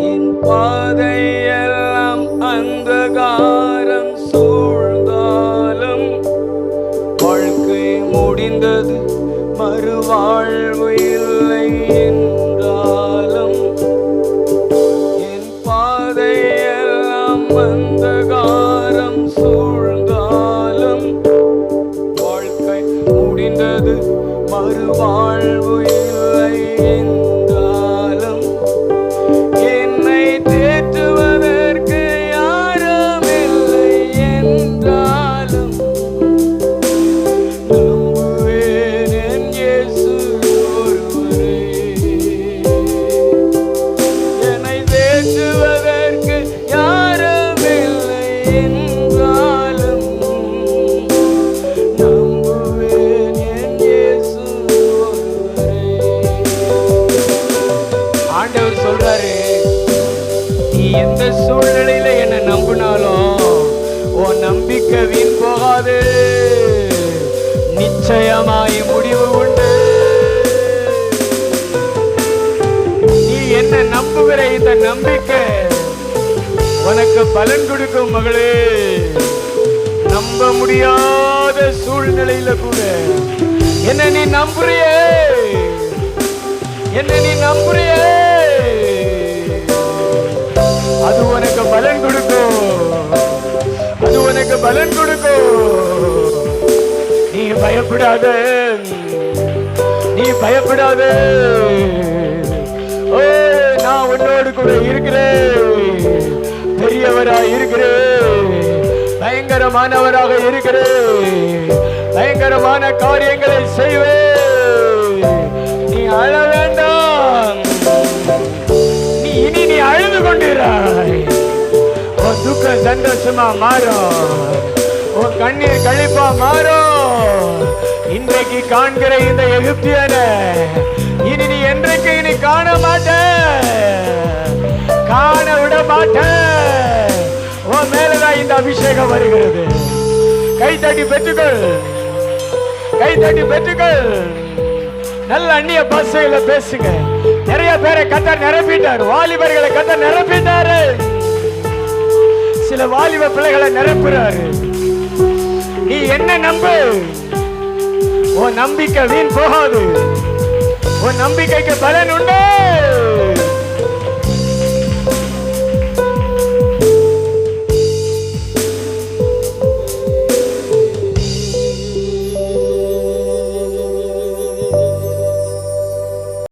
என் பாதையெல்லாம் அந்தகாரம் சூழ்ந்தாலும் வாழ்க்கை முடிந்தது மறுவாழ்வு இல்லை என்றாலும் என் பாதையெல்லாம் அந்தகாரம் சூழ்ந்தாலும் வாழ்க்கை முடிந்தது மறுவாழ்வு இல்லை என்றாலும் என்னை தேற்றுவதற்கு யாரும் இல்லை என்றாலும் நம்புவேன் என் இயேசு ஒருவரே. என்னை தேற்றுவதற்கு யாரும் இல்லை என்றாலும் நம்புவேன் என் இயேசு ஒருவரே. ஆண்டவர் சொல்றாரு, நீ எந்த சூழ்நிலையில என்ன நம்பினாலும் உன் நம்பிக்கை வீண் போகாது, நிச்சயமாய் முடிவு உண்டு. நீ என்ன நம்புகிற இந்த நம்பிக்கை உனக்கு பலன் கொடுக்கும் மகளே. நம்ப முடியாத சூழ்நிலையில கூட என்ன நீ நம்புறியே, என்ன நீ நம்புறியே, அது உனக்கு பலன் கொடுக்கும், அது உனக்கு பலன் கொடுக்கும். நீ பயப்படாத, நீ பயப்படாத. ஓ, நான் உன்னோடு கூட இருக்கிறேன், பெரியவராக இருக்கிறேன், பயங்கரமானவராக இருக்கிறேன், பயங்கரமான காரியங்களை செய்வேன். நீ அழ வேண்டாம், நீ அழுது கொண்டிராய். உன் துக்கம் சந்தோஷமா மாறும், உன் கண்ணீர் கழிப்பா மாறும். இன்றைக்கு காண்கிற இந்த எகிப்தியன இனி நீ என்றைக்கு இனி காண மாட்ட, காண விட மாட்ட. உன் மேலதான் இந்த அபிஷேகம் வருகிறது. கைத்தட்டி பெற்றுக்கள், கைத்தட்டி பெற்றுக்கள். நல்ல அந்நிய பாஷையில பேசுங்க. நிறைய பேரை கர்த்தர் நிரப்பிட்டாரு, வாலிபர்களை கர்த்தர் நிரப்பிட்டாரு, சில வாலிப பிள்ளைகளை நிரப்புறாரு. நீ என்ன நம்பு, உன் நம்பிக்கை வீண் போகாது, உன் நம்பிக்கைக்கு பலன் உண்டு.